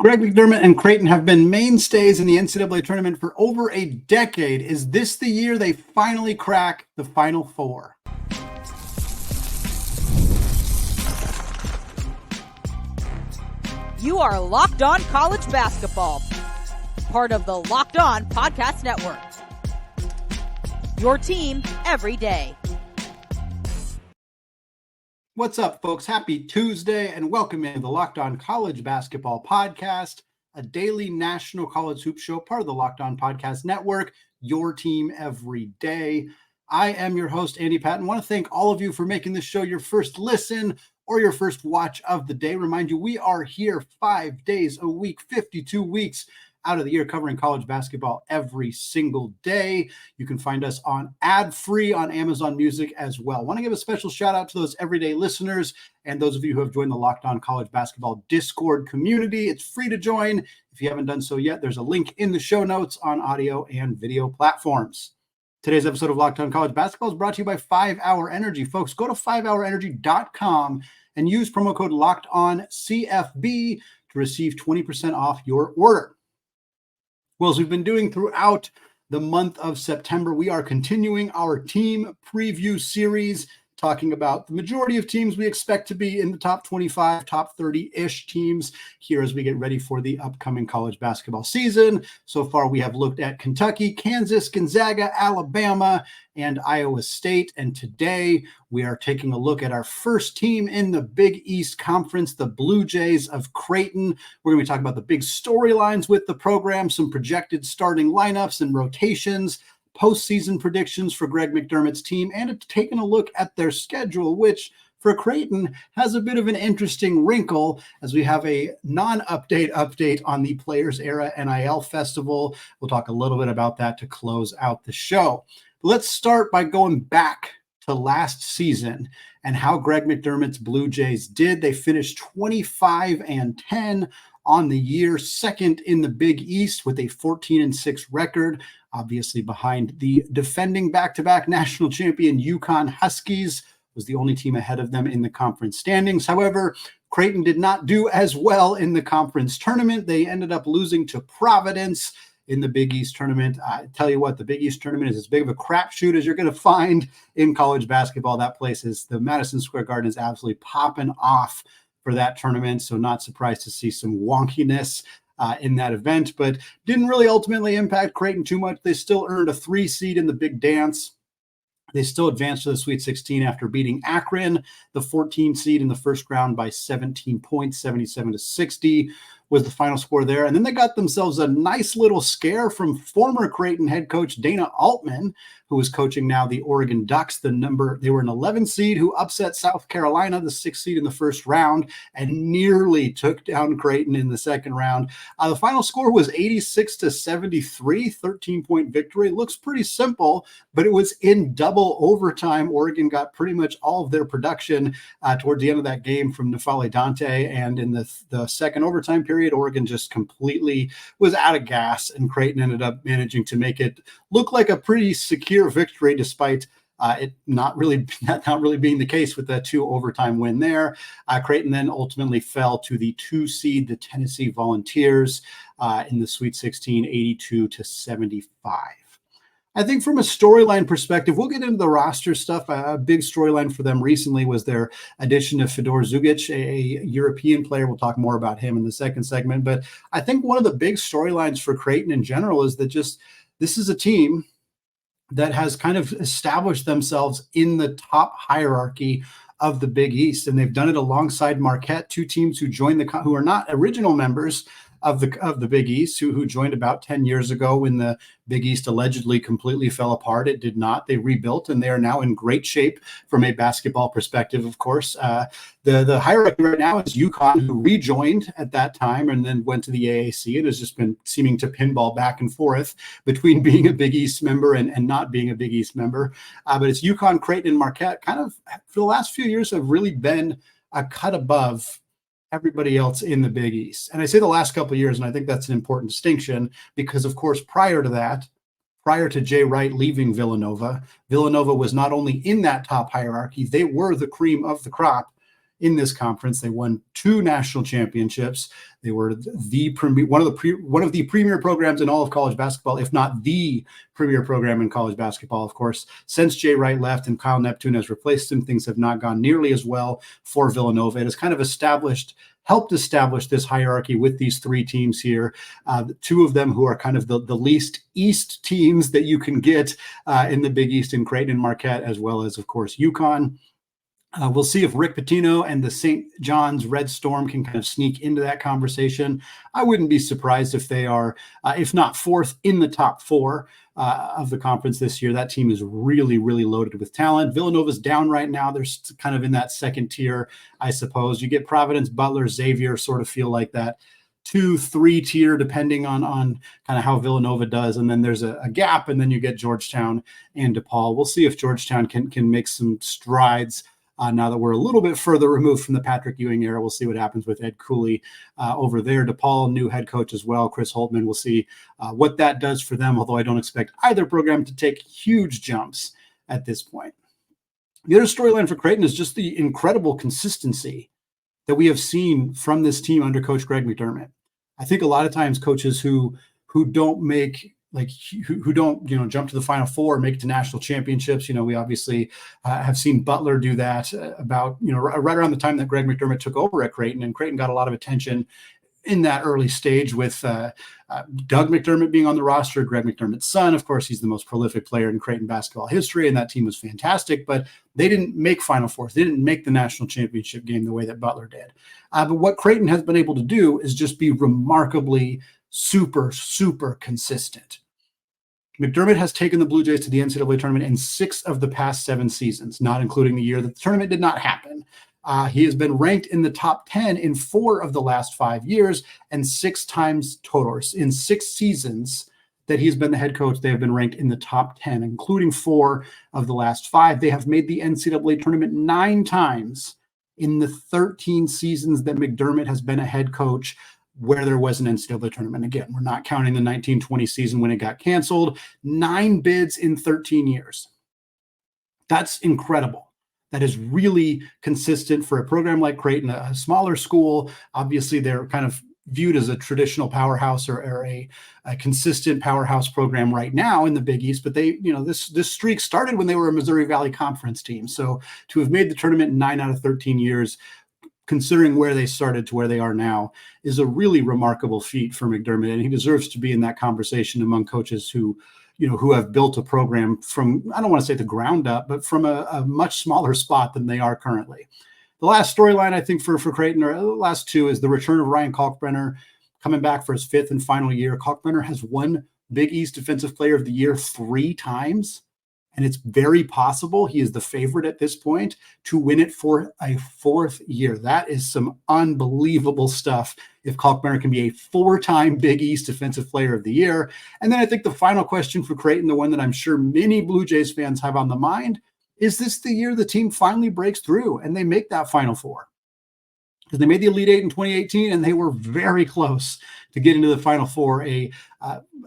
Greg McDermott and Creighton have been mainstays in the NCAA tournament for over a decade. Is this the year they finally crack the Final Four? You are Locked On College Basketball, part of the Locked On Podcast Network. Your team every day. What's up, folks? Happy Tuesday, and welcome into the Locked On College Basketball Podcast, a daily national college hoop show, part of the Locked On Podcast Network, your team every day. I am your host, Andy Patton. I want to thank all of you for making this show your first listen or your first watch of the day. Remind you, we are here 5 days a week, 52 weeks out of the year, covering college basketball every single day. You can find us on ad-free on Amazon Music as well. I want to give a special shout out to those everyday listeners and those of you who have joined the Locked On College Basketball Discord community. It's free to join. If you haven't done so yet, there's a link in the show notes on audio and video platforms. Today's episode of Locked On College Basketball is brought to you by 5 Hour Energy. Folks, go to 5hourenergy.com and use promo code LOCKEDONCFB to receive 20% off your order. Well, as we've been doing throughout the month of September, we are continuing our team preview series, talking about the majority of teams we expect to be in the top 25, top 30-ish teams here as we get ready for the upcoming college basketball season. So far, we have looked at Kentucky, Kansas, Gonzaga, Alabama, and Iowa State. And today, we are taking a look at our first team in the Big East Conference, the Blue Jays of Creighton. We're going to be talking about the big storylines with the program, some projected starting lineups and rotations, postseason predictions for Greg McDermott's team, and taking a look at their schedule, which for Creighton has a bit of an interesting wrinkle as we have a non-update on the Players Era NIL Festival. We'll talk a little bit about that to close out the show. Let's start by going back to last season and how Greg McDermott's Blue Jays did. They finished 25-10 on the year, second in the Big East with a 14-6 record, obviously behind the defending back-to-back national champion UConn Huskies. Was the only team ahead of them in the conference standings. However, Creighton did not do as well in the conference tournament. They ended up losing to Providence in the Big East tournament. I tell you what, the Big East tournament is as big of a crapshoot as you're going to find in college basketball. That place is, the Madison Square Garden is absolutely popping off for that tournament. So not surprised to see some wonkiness in that event, but didn't really ultimately impact Creighton too much. They still earned a 3 seed in the Big Dance. They still advanced to the Sweet 16 after beating Akron, the 14 seed in the first round by 17 points, 77-60 was the final score there. And then they got themselves a nice little scare from former Creighton head coach Dana Altman, who is coaching now the Oregon Ducks. They were an 11 seed who upset South Carolina, the 6th seed in the first round, and nearly took down Creighton in the second round. The final score was 86-73, 13-point victory. Looks pretty simple, but it was in double overtime. Oregon got pretty much all of their production towards the end of that game from N'Faly Dante, and in the second overtime period, Oregon just completely was out of gas, and Creighton ended up managing to make it look like a pretty secure victory, despite it not really being the case with that 2 overtime win there. Creighton then ultimately fell to the 2 seed, the Tennessee Volunteers, in the Sweet 16, 82-75. I think from a storyline perspective, we'll get into the roster stuff. A big storyline for them recently was their addition of Fedor Zugic, a European player. We'll talk more about him in the second segment. But I think one of the big storylines for Creighton in general is that this is a team that has kind of established themselves in the top hierarchy of the Big East. And they've done it alongside Marquette, two teams who are not original members of the Big East, who joined about 10 years ago when the Big East allegedly completely fell apart. It did not. They rebuilt, and they are now in great shape from a basketball perspective, of course. The hierarchy right now is UConn, who rejoined at that time and then went to the AAC and has just been seeming to pinball back and forth between being a Big East member and not being a Big East member. But it's UConn, Creighton, and Marquette kind of, for the last few years, have really been a cut above everybody else in the Big East. And I say the last couple of years, and I think that's an important distinction because, of course, prior to Jay Wright leaving Villanova was not only in that top hierarchy, they were the cream of the crop in this conference. They won 2 national championships. They were one of the premier programs in all of college basketball, if not the premier program in college basketball. Of course, since Jay Wright left and Kyle Neptune has replaced him, things have not gone nearly as well for Villanova. It has kind of helped establish this hierarchy with these 3 teams here. 2 of them who are kind of the least East teams that you can get in the Big East, in Creighton and Marquette, as well as, of course, UConn. We'll see if Rick Pitino and the St. John's Red Storm can kind of sneak into that conversation. I wouldn't be surprised if they are, if not 4th, in the top 4 of the conference this year. That team is really, really loaded with talent. Villanova's down right now. They're kind of in that second tier, I suppose. You get Providence, Butler, Xavier sort of feel like that 2-3 tier, depending on kind of how Villanova does. And then there's a gap, and then you get Georgetown and DePaul. We'll see if Georgetown can make some strides. Now that we're a little bit further removed from the Patrick Ewing era. We'll see what happens with Ed Cooley over there. DePaul, new head coach as well, Chris Holtman. We'll see what that does for them, although I don't expect either program to take huge jumps at this point. The other storyline for Creighton is just the incredible consistency that we have seen from this team under Coach Greg McDermott. I think a lot of times coaches who don't make who don't, jump to the Final Four, make it to national championships. We obviously have seen Butler do that about, right around the time that Greg McDermott took over at Creighton, and Creighton got a lot of attention in that early stage with Doug McDermott being on the roster, Greg McDermott's son. Of course, he's the most prolific player in Creighton basketball history, and that team was fantastic, but they didn't make Final Fours. They didn't make the national championship game the way that Butler did. But what Creighton has been able to do is just be remarkably super, super consistent. McDermott has taken the Blue Jays to the NCAA tournament in 6 of the past 7 seasons, not including the year that the tournament did not happen. He has been ranked in the top 10 in 4 of the last 5 years and 6 times total. In 6 seasons that he's been the head coach, they have been ranked in the top 10, including 4 of the last 5. They have made the NCAA tournament 9 times in the 13 seasons that McDermott has been a head coach, where there was an NCAA tournament. Again, we're not counting the 1920 season when it got canceled. 9 bids in 13 years. That's incredible. That is really consistent for a program like Creighton, a smaller school. Obviously, they're kind of viewed as a traditional powerhouse or a consistent powerhouse program right now in the Big East. But they, this streak started when they were a Missouri Valley Conference team. So to have made the tournament in 9 out of 13 years, considering where they started to where they are now, is a really remarkable feat for McDermott. And he deserves to be in that conversation among coaches who have built a program from, I don't want to say the ground up, but from a much smaller spot than they are currently. The last storyline, I think, for Creighton, or the last 2, is the return of Ryan Kalkbrenner coming back for his 5th and final year. Kalkbrenner has won Big East Defensive Player of the Year 3 times. And it's very possible he is the favorite at this point to win it for a 4th year. That is some unbelievable stuff if Kalkbrenner can be a 4-time Big East Defensive Player of the Year. And then I think the final question for Creighton, the one that I'm sure many Blue Jays fans have on the mind, is this the year the team finally breaks through and they make that Final Four? Because they made the Elite 8 in 2018, and they were very close to get into the Final Four.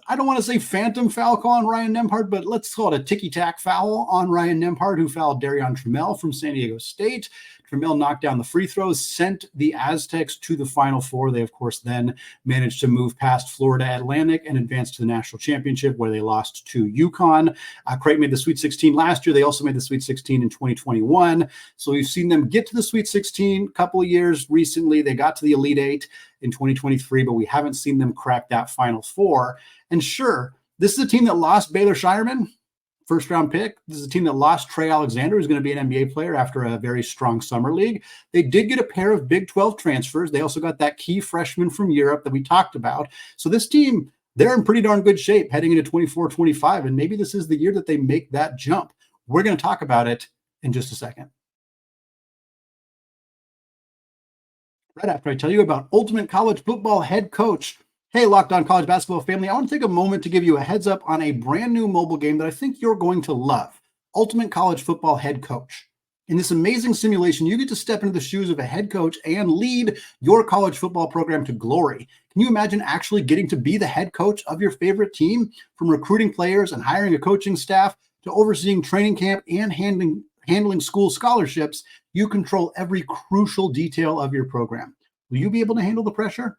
I don't want to say phantom foul call on Ryan Nembhard, but let's call it a ticky-tack foul on Ryan Nembhard, who fouled Darion Trammell from San Diego State. Trammell knocked down the free throws, sent the Aztecs to the Final Four. They, of course, then managed to move past Florida Atlantic and advance to the national championship, where they lost to UConn. Creighton made the Sweet 16 last year. They also made the Sweet 16 in 2021. So we've seen them get to the Sweet 16 a couple of years recently. They got to the Elite 8 in 2023, but we haven't seen them crack that Final Four. And sure, this is a team that lost Baylor Scheierman, first-round pick. This is a team that lost Trey Alexander, who's going to be an NBA player after a very strong summer league. They did get a pair of Big 12 transfers. They also got that key freshman from Europe that we talked about. So this team, they're in pretty darn good shape heading into 24-25, and maybe this is the year that they make that jump. We're going to talk about it in just a second. Right after I tell you about Ultimate College Football head coach. Hey, Locked On College Basketball family, I want to take a moment to give you a heads up on a brand new mobile game that I think you're going to love. Ultimate College Football head coach. In this amazing simulation, you get to step into the shoes of a head coach and lead your college football program to glory. Can you imagine actually getting to be the head coach of your favorite team? From recruiting players and hiring a coaching staff to overseeing training camp and handling school scholarships, You control every crucial detail of your program. Will you be able to handle the pressure?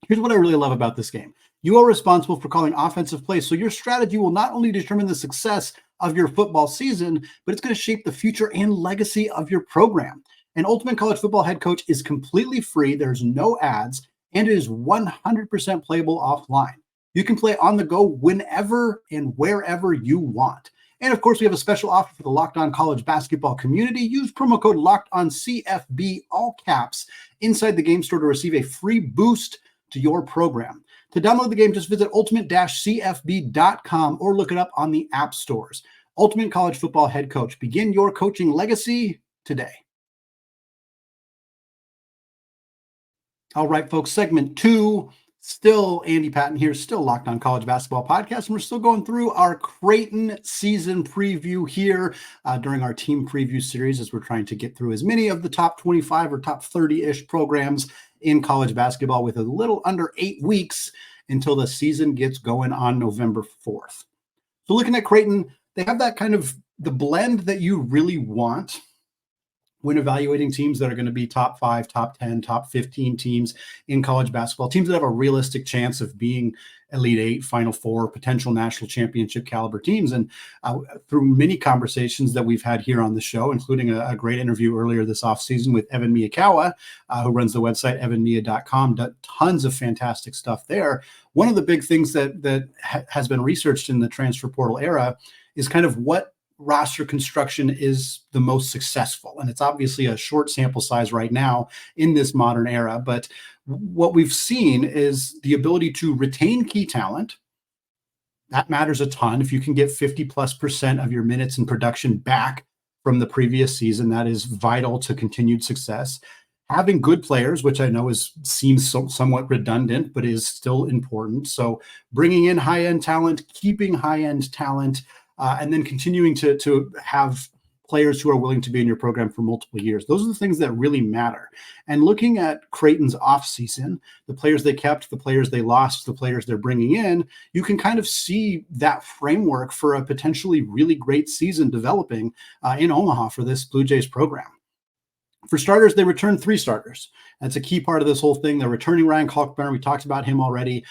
Here's what I really love about this game. You are responsible for calling offensive plays, so your strategy will not only determine the success of your football season, but it's going to shape the future and legacy of your program. An Ultimate College Football Head Coach is completely free. There's no ads, and it is 100% playable offline. You can play on the go whenever and wherever you want. And of course, we have a special offer for the Locked On College basketball community. Use promo code LOCKEDONCFB, all caps, inside the game store to receive a free boost to your program. To download the game, just visit ultimate-cfb.com or look it up on the app stores. Ultimate College Football Head Coach. Begin your coaching legacy today. All right, folks, segment 2. Still Andy Patton here, still Locked On College Basketball Podcast, and we're still going through our Creighton season preview here during our team preview series as we're trying to get through as many of the top 25 or top 30-ish programs in college basketball with a little under 8 weeks until the season gets going on November 4th. So looking at Creighton, they have that kind of the blend that you really want when evaluating teams that are going to be top 5, top 10, top 15 teams in college basketball, teams that have a realistic chance of being Elite 8, Final Four, potential national championship caliber teams. And through many conversations that we've had here on the show, including a great interview earlier this offseason with Evan Miyakawa, who runs the website evanmiya.com, tons of fantastic stuff there. One of the big things that has been researched in the transfer portal era is kind of what roster construction is the most successful. And it's obviously a short sample size right now in this modern era. But what we've seen is the ability to retain key talent. That matters a ton. If you can get 50+% of your minutes and production back from the previous season, that is vital to continued success. Having good players, which I know seems somewhat redundant, but is still important. So bringing in high-end talent, keeping high-end talent, and then continuing to have players who are willing to be in your program for multiple years. Those are the things that really matter. And looking at Creighton's offseason, the players they kept, the players they lost, the players they're bringing in, you can kind of see that framework for a potentially really great season developing in Omaha for this Blue Jays program. For starters, they returned 3 starters. That's a key part of this whole thing. They're returning Ryan Kalkbrenner. We talked about him already.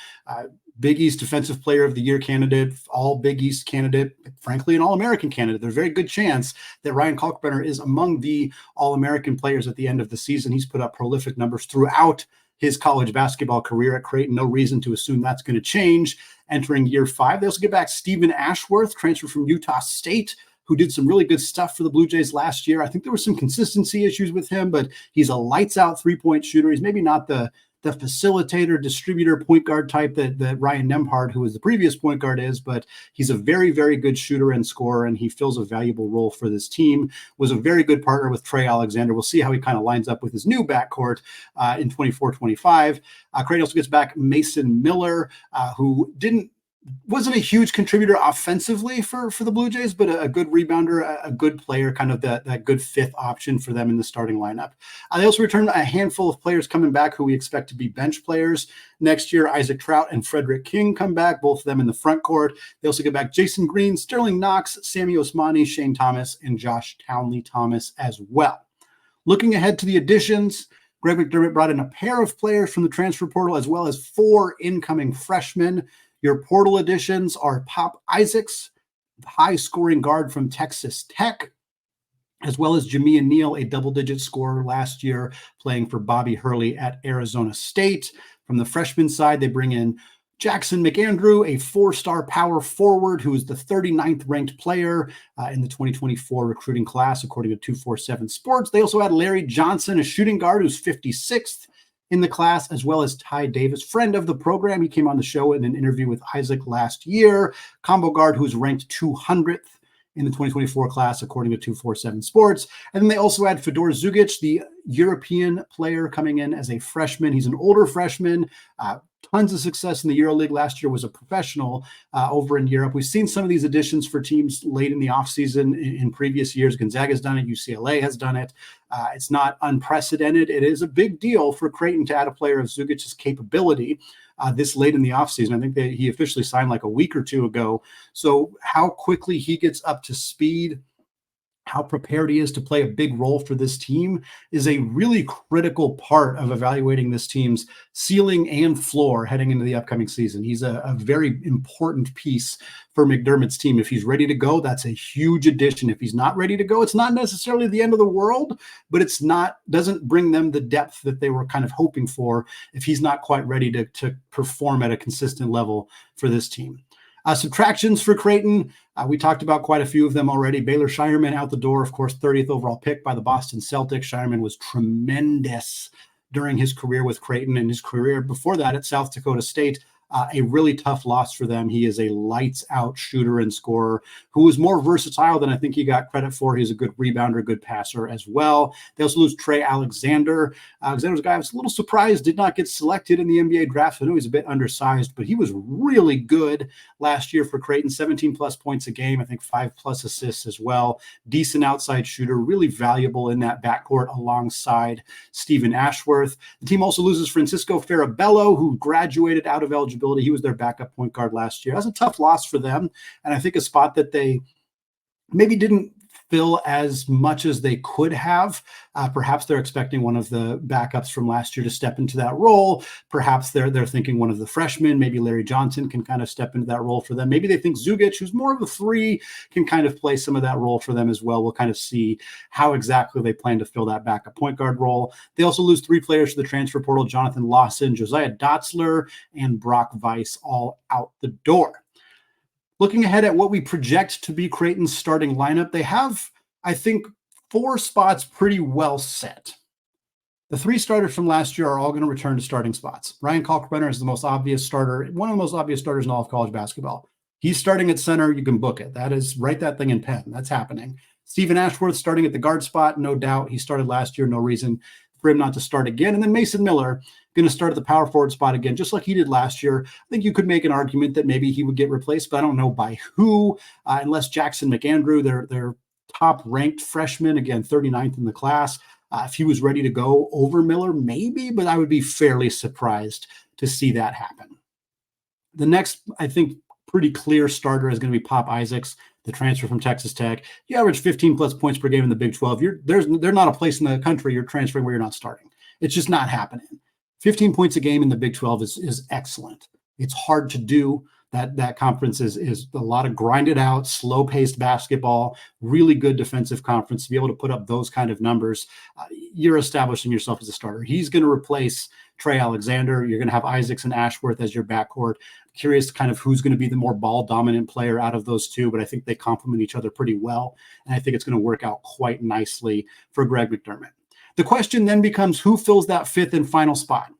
Big East Defensive Player of the Year candidate, all Big East candidate, frankly, an All-American candidate. There's a very good chance that Ryan Kalkbrenner is among the All-American players at the end of the season. He's put up prolific numbers throughout his college basketball career at Creighton. No reason to assume that's going to change entering year 5. They also get back Stephen Ashworth, transfer from Utah State, who did some really good stuff for the Blue Jays last year. I think there were some consistency issues with him, but he's a lights-out three-point shooter. He's maybe not the facilitator, distributor, point guard type that Ryan Nembhard, who was the previous point guard, is, but he's a very, very good shooter and scorer, and he fills a valuable role for this team. Was a very good partner with Trey Alexander. We'll see how he kind of lines up with his new backcourt in 24-25. Creighton also gets back Mason Miller, who wasn't a huge contributor offensively for the Blue Jays, but a good rebounder, a good player, kind of that good 5th option for them in the starting lineup. They also returned a handful of players coming back who we expect to be bench players next year. Isaac Trout and Frederick King come back, both of them in the front court. They also get back Jason Green, Sterling Knox, Sammy Osmani, Shane Thomas, and Josh Townley Thomas as well. Looking ahead to the additions, Greg McDermott brought in a pair of players from the transfer portal as well as 4 incoming freshmen. Your portal additions are Pop Isaacs, high-scoring guard from Texas Tech, as well as Jamiya Neal, a double-digit scorer last year, playing for Bobby Hurley at Arizona State. From the freshman side, they bring in Jackson McAndrew, a 4-star power forward who is the 39th ranked player in the 2024 recruiting class, according to 247 Sports. They also had Larry Johnson, a shooting guard who's 56th in the class, as well as Ty Davis, friend of the program. He came on the show in an interview with Isaac last year. Combo guard who's ranked 200th in the 2024 class, according to 247 Sports. And then they also had Fedor Zugic, the European player, coming in as a freshman. He's an older freshman, tons of success in the EuroLeague last year, was a professional over in Europe. We've seen some of these additions for teams late in the offseason in previous years. Gonzaga's done it. UCLA has done it. It's not unprecedented. It is a big deal for Creighton to add a player of Zugic's capability this late in the offseason. I think that he officially signed like a week or two ago. So how quickly he gets up to speed how prepared he is to play a big role for this team is a really critical part of evaluating this team's ceiling and floor heading into the upcoming season. He's a very important piece for McDermott's team. If he's ready to go, that's a huge addition. If he's not ready to go, it's not necessarily the end of the world, but doesn't bring them the depth that they were kind of hoping for if he's not quite ready to perform at a consistent level for this team. Subtractions for Creighton. We talked about quite a few of them already. Baylor Scheierman out the door, of course, 30th overall pick by the Boston Celtics. Scheierman was tremendous during his career with Creighton and his career before that at South Dakota State. A really tough loss for them. He is a lights-out shooter and scorer who was more versatile than I think he got credit for. He's a good rebounder, good passer as well. They also lose Trey Alexander. Alexander's a guy I was a little surprised did not get selected in the NBA draft. I know he's a bit undersized, but he was really good last year for Creighton. 17-plus points a game, I think 5-plus assists as well. Decent outside shooter, really valuable in that backcourt alongside Stephen Ashworth. The team also loses Francisco Farabello, who graduated out of eligibility. He was their backup point guard last year. That's a tough loss for them, and I think a spot that they maybe didn't fill as much as they could have. Perhaps they're expecting one of the backups from last year to step into that role. Perhaps they're thinking one of the freshmen, maybe Larry Johnson, can kind of step into that role for them. Maybe they think Zugic, who's more of a three, can kind of play some of that role for them as well. We'll kind of see how exactly they plan to fill that backup point guard role. They also lose 3 players to the transfer portal: Jonathan Lawson, Josiah Dotzler, and Brock Weiss, all out the door. Looking ahead at what we project to be Creighton's starting lineup, they have, I think, 4 spots pretty well set. The 3 starters from last year are all going to return to starting spots. Ryan Kalkbrenner is the most obvious starter, one of the most obvious starters in all of college basketball. He's starting at center. You can book it. That is, write that thing in pen. That's happening. Stephen Ashworth starting at the guard spot, no doubt. He started last year, no reason for him not to start again. And then Mason Miller going to start at the power forward spot again, just like he did last year. I think you could make an argument that maybe he would get replaced, but I don't know by who, unless Jackson McAndrew, their top-ranked freshman, again, 39th in the class. If he was ready to go over Miller, maybe, but I would be fairly surprised to see that happen. The next, I think, pretty clear starter is going to be Pop Isaacs, the transfer from Texas Tech. You average 15-plus points per game in the Big 12. There's not a place in the country you're transferring where you're not starting. It's just not happening. 15 points a game in the Big 12 is excellent. It's hard to do. That conference is a lot of grinded out, slow-paced basketball, really good defensive conference. To be able to put up those kind of numbers, you're establishing yourself as a starter. He's going to replace Trey Alexander. You're going to have Isaacs and Ashworth as your backcourt. Curious kind of who's going to be the more ball-dominant player out of those two, but I think they complement each other pretty well, and I think it's going to work out quite nicely for Greg McDermott. The question then becomes, who fills that 5th and final spot?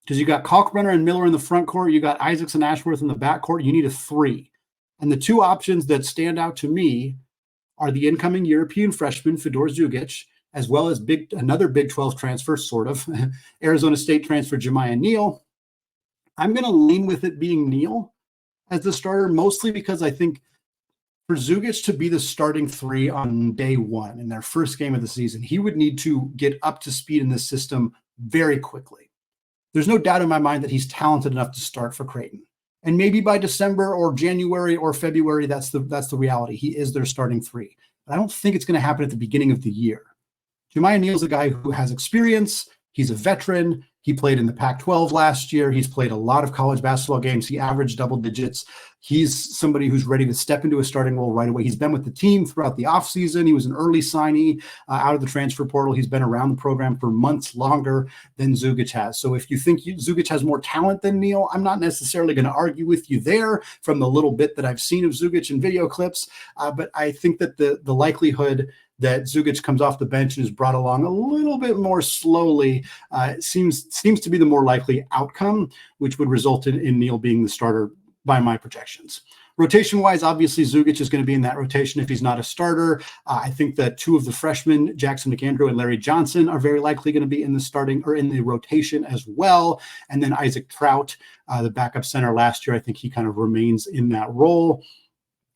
Because you got Kalkbrenner and Miller in the front court, you got Isaacs and Ashworth in the back court, you need a 3. And the 2 options that stand out to me are the incoming European freshman, Fedor Zugic, as well as another Big 12 transfer, sort of, Arizona State transfer, Jamiya Neal. I'm going to lean with it being Neal as the starter, mostly because I think for Zugic to be the starting 3 on day 1 in their first game of the season, he would need to get up to speed in this system very quickly. There's no doubt in my mind that he's talented enough to start for Creighton. And maybe by December or January or February, that's the reality. He is their starting 3. But I don't think it's going to happen at the beginning of the year. Jamiya Neal's a guy who has experience. He's a veteran. He played in the Pac-12 last year. He's played a lot of college basketball games. He averaged double digits. He's somebody who's ready to step into a starting role right away. He's been with the team throughout the offseason. He was an early signee out of the transfer portal. He's been around the program for months longer than Zugic has. So if you think Zugic has more talent than Neal, I'm not necessarily going to argue with you there from the little bit that I've seen of Zugic in video clips. But I think that the likelihood that Zugic comes off the bench and is brought along a little bit more slowly seems to be the more likely outcome, which would result in Neal being the starter by my projections. Rotation-wise, obviously Zugic is going to be in that rotation if he's not a starter. I think that 2 of the freshmen, Jackson McAndrew and Larry Johnson, are very likely going to be in the starting or in the rotation as well. And then Isaac Trout, the backup center last year, I think he kind of remains in that role.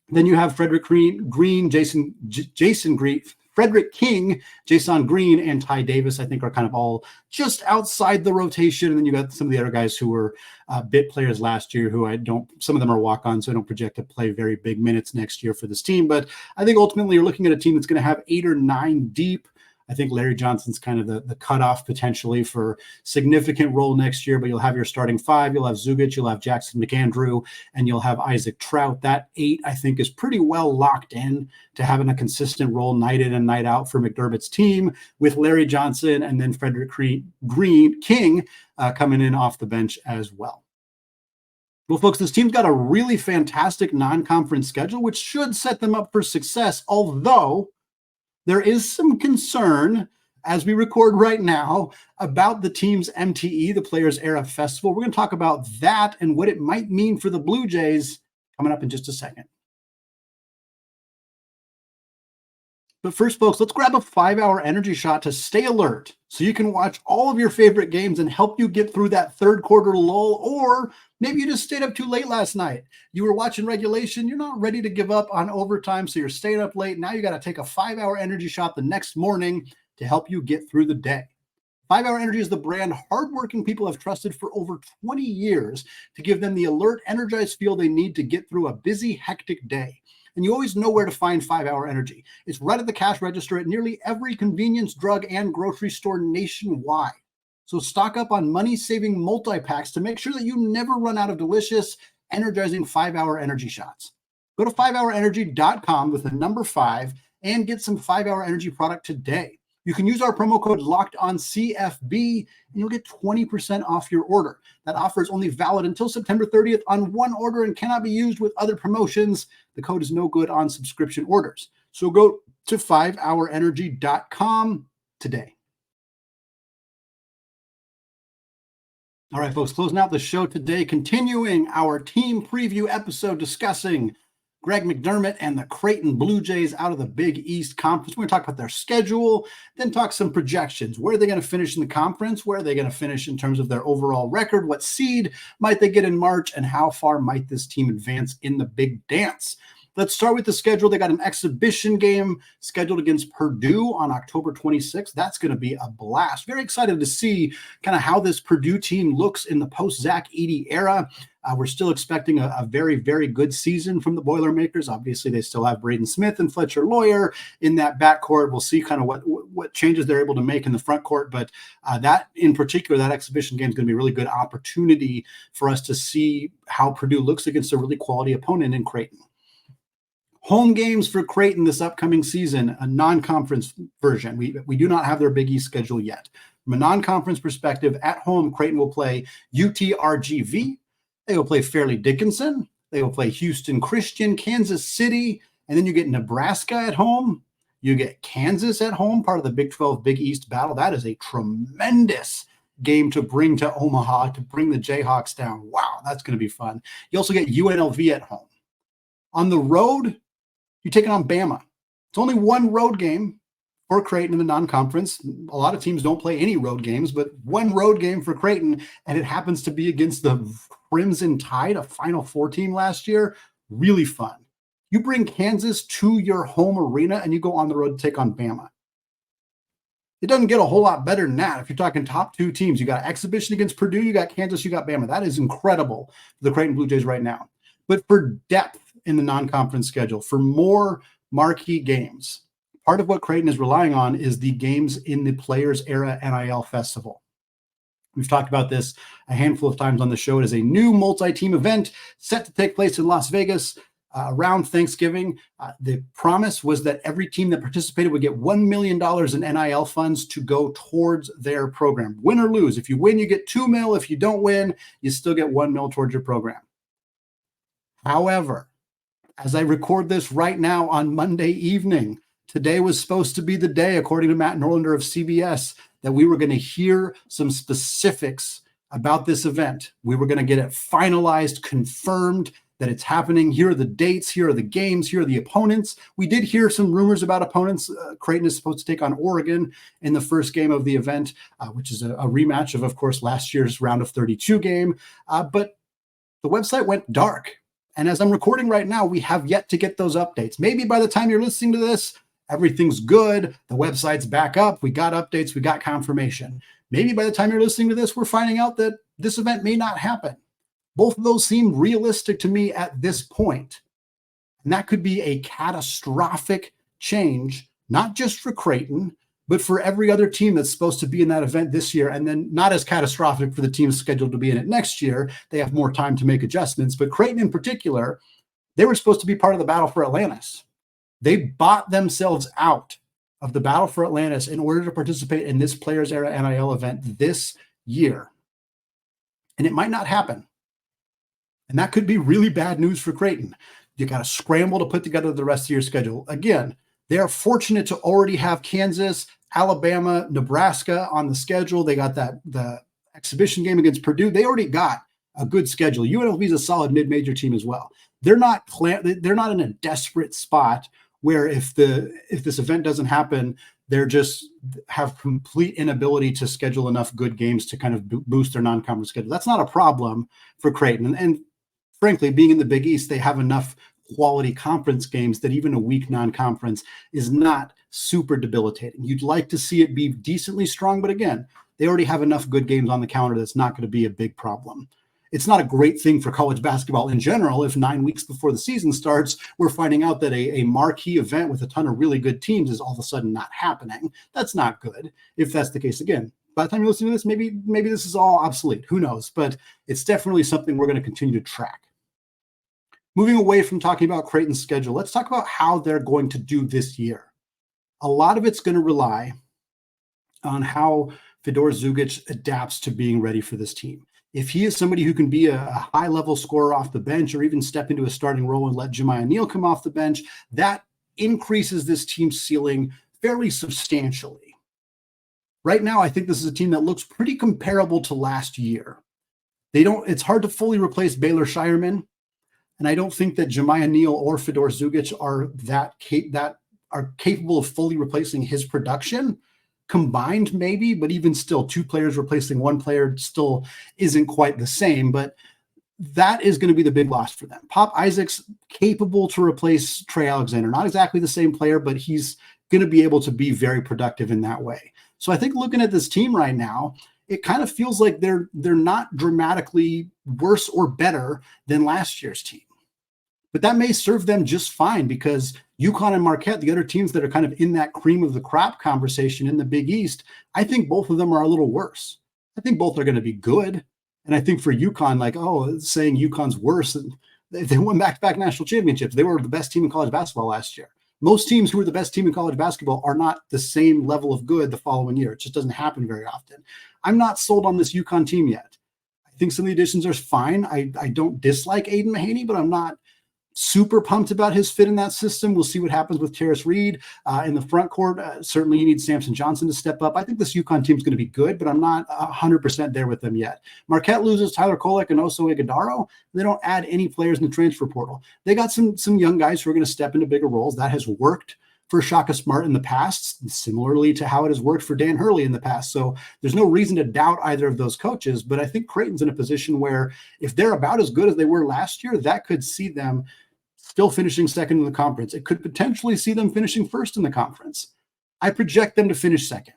Then you have Frederick Green, Jason Green, Frederick King, Jason Green, and Ty Davis, I think, are kind of all just outside the rotation. And then you got some of the other guys who were bit players last year who some of them are walk-ons, so I don't project to play very big minutes next year for this team. But I think ultimately you're looking at a team that's going to have 8 or 9 deep. I think Larry Johnson's kind of the cutoff potentially for significant role next year, but you'll have your starting 5. You'll have Zugic, you'll have Jackson McAndrew, and you'll have Isaac Trout. That 8, I think, is pretty well locked in to having a consistent role night in and night out for McDermott's team, with Larry Johnson and then Frederick King coming in off the bench as well. Well, folks, this team's got a really fantastic non-conference schedule, which should set them up for success, although there is some concern as we record right now about the team's MTE, the Players Era Festival. We're going to talk about that and what it might mean for the Blue Jays coming up in just a second. But first, folks, let's grab a 5-hour energy shot to stay alert so you can watch all of your favorite games and help you get through that third quarter lull. Or maybe you just stayed up too late last night. You were watching regulation. You're not ready to give up on overtime, so you're staying up late. Now you got to take a 5-hour energy shot the next morning to help you get through the day. 5-Hour Energy is the brand hardworking people have trusted for over 20 years to give them the alert, energized feel they need to get through a busy, hectic day. And you always know where to find 5-Hour Energy. It's right at the cash register at nearly every convenience, drug, and grocery store nationwide. So stock up on money-saving multi-packs to make sure that you never run out of delicious, energizing 5-Hour Energy shots. Go to 5hourenergy.com with the number 5 and get some 5-Hour Energy product today. You can use our promo code LOCKEDONCFB and you'll get 20% off your order. That offer is only valid until September 30th on one order and cannot be used with other promotions. The code is no good on subscription orders. So go to 5hourenergy.com today. All right, folks, closing out the show today, continuing our team preview episode discussing Greg McDermott and the Creighton Bluejays out of the Big East Conference. We're going to talk about their schedule, then talk some projections. Where are they going to finish in the conference? Where are they going to finish in terms of their overall record? What seed might they get in March? And how far might this team advance in the big dance? Let's start with the schedule. They got an exhibition game scheduled against Purdue on October 26th. That's going to be a blast. Very excited to see kind of how this Purdue team looks in the post-Zach Edey era. We're still expecting a very, very good season from the Boilermakers. Obviously, they still have Braden Smith and Fletcher Lawyer in that backcourt. We'll see kind of what changes they're able to make in the front court. But that in particular, that exhibition game is going to be a really good opportunity for us to see how Purdue looks against a really quality opponent in Creighton. Home games for Creighton this upcoming season, a non-conference version. We do not have their Big East schedule yet. From a non-conference perspective, at home, Creighton will play UTRGV. They will play Fairleigh Dickinson. They will play Houston Christian, Kansas City, and then you get Nebraska at home. You get Kansas at home, part of the Big 12 Big East battle. That is a tremendous game to bring to Omaha, to bring the Jayhawks down. Wow, that's going to be fun. You also get UNLV at home. On the road, you're taking on Bama. It's only one road game for Creighton in the non-conference. A lot of teams don't play any road games, but one road game for Creighton, and it happens to be against the Crimson Tide, a Final Four team last year. Really fun. You bring Kansas to your home arena, and you go on the road to take on Bama. It doesn't get a whole lot better than that. If you're talking top 2 teams, you got exhibition against Purdue, you got Kansas, you got Bama. That is incredible for the Creighton Bluejays right now. But for depth in the non-conference schedule, for more marquee games, part of what Creighton is relying on is the games in the Players Era NIL Festival. We've talked about this a handful of times on the show. It is a new multi-team event set to take place in Las Vegas around Thanksgiving. The promise was that every team that participated would get $1 million in NIL funds to go towards their program. Win or lose. If you win, you get $2 million. If you don't win, you still get $1 million towards your program. However, as I record this right now on Monday evening, today was supposed to be the day, according to Matt Norlander of CBS, that we were going to hear some specifics about this event. We were going to get it finalized, confirmed that it's happening. Here are the dates. Here are the games. Here are the opponents. We did hear some rumors about opponents. Creighton is supposed to take on Oregon in the first game of the event, which is a rematch of course, last year's round of 32 game. But the website went dark. And as I'm recording right now, we have yet to get those updates. Maybe by the time you're listening to this, everything's good. The website's back up. We got updates. We got confirmation. Maybe by the time you're listening to this, we're finding out that this event may not happen. Both of those seem realistic to me at this point. And that could be a catastrophic change, not just for Creighton, but for every other team that's supposed to be in that event this year. And then not as catastrophic for the teams scheduled to be in it next year. They have more time to make adjustments. But Creighton in particular, they were supposed to be part of the battle for Atlantis. They bought themselves out of the battle for Atlantis in order to participate in this Players Era NIL event this year. And it might not happen. And that could be really bad news for Creighton. You got to scramble to put together the rest of your schedule. Again, they are fortunate to already have Kansas, Alabama, Nebraska on the schedule. They got the exhibition game against Purdue. They already got a good schedule. UNLV is a solid mid-major team as well. They're not in a desperate spot where if this event doesn't happen, they're just have complete inability to schedule enough good games to kind of boost their non-conference schedule. That's not a problem for Creighton. And frankly, being in the Big East, they have enough quality conference games that even a weak non-conference is not super debilitating. You'd like to see it be decently strong, but again, they already have enough good games on the calendar that's not going to be a big problem. It's not a great thing for college basketball in general if 9 weeks before the season starts, we're finding out that a marquee event with a ton of really good teams is all of a sudden not happening. That's not good if that's the case. Again, by the time you're listening to this, maybe this is all obsolete. Who knows? But it's definitely something we're going to continue to track. Moving away from talking about Creighton's schedule, let's talk about how they're going to do this year. A lot of it's going to rely on how Fedor Zugic adapts to being ready for this team. If he is somebody who can be a high-level scorer off the bench or even step into a starting role and let Jamiya Neal come off the bench, that increases this team's ceiling fairly substantially. Right now, I think this is a team that looks pretty comparable to last year. It's hard to fully replace Baylor Scheierman, and I don't think that Jamiya Neal or Fedor Zugic are capable of fully replacing his production. Combined, maybe, but even still, two players replacing one player still isn't quite the same. But that is going to be the big loss for them. Pop Isaac's capable to replace Trey Alexander. Not exactly the same player, but he's going to be able to be very productive in that way. So I think looking at this team right now, it kind of feels like they're not dramatically worse or better than last year's team. But that may serve them just fine because UConn and Marquette, the other teams that are kind of in that cream of the crop conversation in the Big East, I think both of them are a little worse. I think both are going to be good. And I think for UConn, saying UConn's worse, they won back-to-back national championships. They were the best team in college basketball last year. Most teams who are the best team in college basketball are not the same level of good the following year. It just doesn't happen very often. I'm not sold on this UConn team yet. I think some of the additions are fine. I don't dislike Aiden Mahaney, but I'm not super pumped about his fit in that system. We'll see what happens with Terrace Reed in the front court. Certainly you need Samson Johnson to step up. I think this UConn team is going to be good, but I'm not 100% there with them yet. Marquette loses Tyler Kolek and Oso Ighodaro. They don't add any players in the transfer portal. They got some young guys who are going to step into bigger roles. That has worked for Shaka Smart in the past, similarly to how it has worked for Dan Hurley in the past. So there's no reason to doubt either of those coaches, but I think Creighton's in a position where if they're about as good as they were last year, that could see them still finishing second in the conference. It could potentially see them finishing first in the conference. I project them to finish second.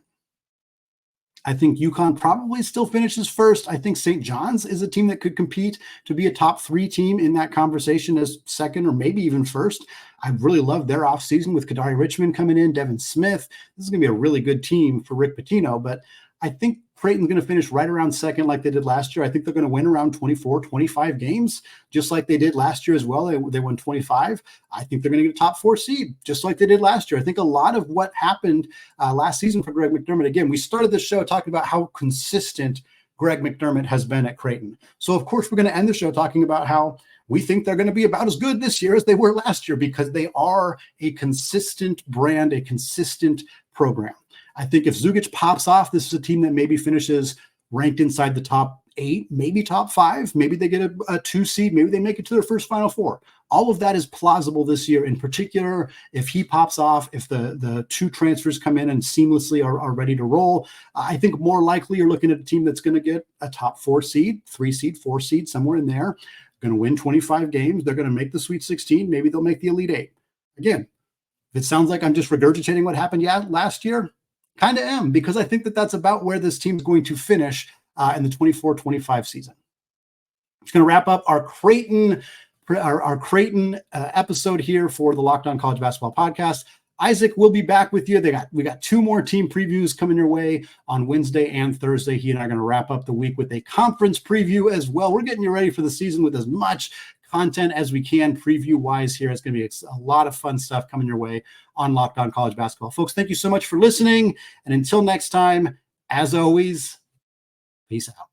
I think UConn probably still finishes first. I think St. John's is a team that could compete to be a top 3 team in that conversation as second or maybe even first. I really love their offseason with Kadari Richmond coming in, Devin Smith. This is going to be a really good team for Rick Pitino, but I think Creighton's going to finish right around second like they did last year. I think they're going to win around 24, 25 games, just like they did last year as well. They won 25. I think they're going to get a top 4 seed, just like they did last year. I think a lot of what happened last season for Greg McDermott, again, we started this show talking about how consistent Greg McDermott has been at Creighton. So, of course, we're going to end the show talking about how we think they're going to be about as good this year as they were last year because they are a consistent brand, a consistent program. I think if Zugic pops off, this is a team that maybe finishes ranked inside the top 8, maybe top 5. Maybe they get a 2 seed. Maybe they make it to their first Final Four. All of that is plausible this year. In particular, if he pops off, if the 2 transfers come in and seamlessly are ready to roll, I think more likely you're looking at a team that's going to get a top 4 seed, 3 seed, 4 seed, somewhere in there. Going to win 25 games. They're going to make the Sweet 16. Maybe they'll make the Elite 8. Again, If it sounds like I'm just regurgitating what happened last year, kind of am, because I think that that's about where this team's going to finish in the 24-25 season. I'm just going to wrap up our Creighton episode here for the Locked On College Basketball Podcast. Isaac will be back with you. We got 2 more team previews coming your way on Wednesday and Thursday. He and I are going to wrap up the week with a conference preview as well. We're getting you ready for the season with as much content as we can preview-wise here. It's going to be a lot of fun stuff coming your way on Locked On College Basketball. Folks, thank you so much for listening. And until next time, as always, peace out.